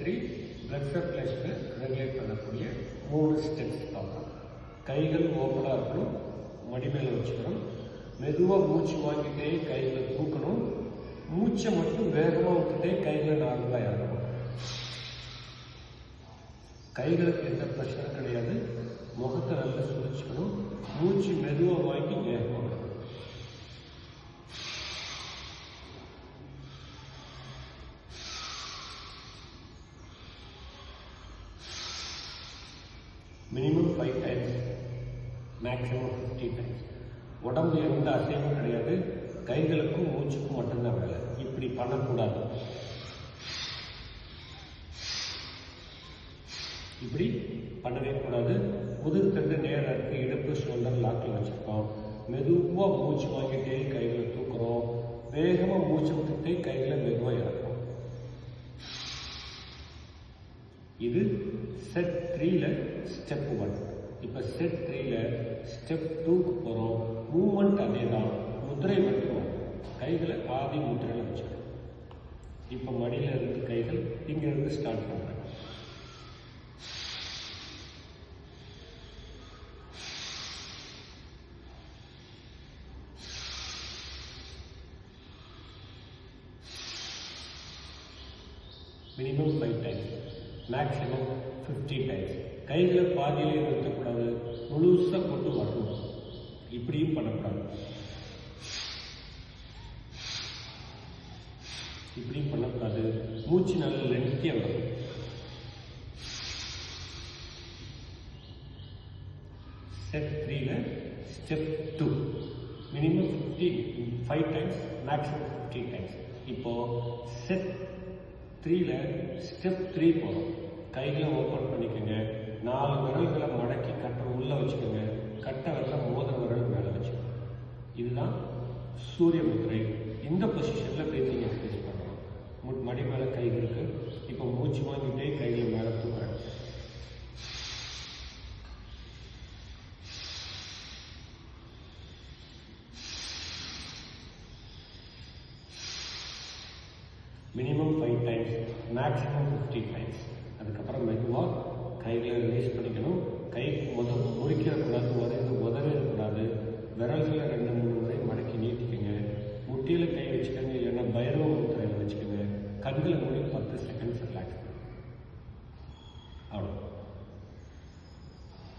Three blood சர்க்குலேஷனை regulate பண்ணக்கூடிய 3 steps பார்ப்போம். கைகள் ஓப்பனாக இருக்கணும், மடி மேலே வச்சுக்கணும், மெதுவாக மூச்சு வாங்கிட்டே கைகளை தூக்கணும், மூச்சை மட்டும் வேகமாக விட்டுட்டே கைகளை நார்மலாக இறக்கணும். கைகளுக்கு எந்த பிரச்சனையும் கிடையாது. முகத்தை நல்லா சுழிச்சுக்கணும், மூச்சு மெதுவாக வாங்கி வேகமாக விடணும். Minimum 5 times, maximum 50 times. உடம்பு எந்த அசைவும் கிடையாது, கைகளுக்கும் மூச்சுக்கும் மட்டும்தான் வேலை. இப்படி பண்ணக்கூடாது. இப்படி பண்ணவே கூடாது. முதுகுத்தண்டு நேராக இருக்கு, இடுப்பு ஷோல்டர் லாக்கில் வச்சுருக்கோம். மெதுவாக மூச்சு வாங்கிட்டே கைகளை தூக்குறோம், வேகமாக மூச்சு விட்டுட்டே கைகளை மெதுவாக இறக்குறோம். இது செட் 3ல ஸ்டெப் 1. இப்போ செட் 3ல ஸ்டெப் 2க்கு போகிறோம். மூமெண்ட் அதே தான், முத்திரை மட்டும் கைகளை ஆதி முத்திரையில் வச்சுக்கணும். இப்போ மடியில் இருந்து கைகள் இங்கேருந்து ஸ்டார்ட் பண்ணுறேன். Minimum 5 times, maximum 50 times. கைகளை பாதியிலே நிறுத்தக்கூடாது, முழுசாக கொண்டு வரணும். இப்படியும் பண்ணக்கூடாது, இப்படியும் பண்ணக்கூடாது. மூச்சு நல்ல லென்த்தியாக வரும். செட் 3ல step 2 minimum 5 times, maximum 50 times. இப்போது செட் 3ல ஸ்டெப் 3 போகிறோம். கைகளை ஓப்பன் பண்ணிக்கோங்க, 4 விரல்களை மடக்கி கட்டை உள்ளே வச்சுக்கோங்க, கட்டை வரல மோதிர விரல் மேலே வச்சுக்கோங்க. இதுதான் சூரிய முத்திரை. இந்த பொசிஷனில் பிரீத்திங் எக்ஸசைஸ் பண்ணுறோம். மடி மேலே கை இருக்கு. இப்போ மூச்சு வாங்கிட்டே கைகளை மேலே தூக்குறேன். Minimum 5 times, maximum 50 times. அதுக்கப்புறம் மெதுவாக கைகளை ரிலீஸ் பண்ணிக்கணும். கை முறிக்கிறக்கூடாது, உதவி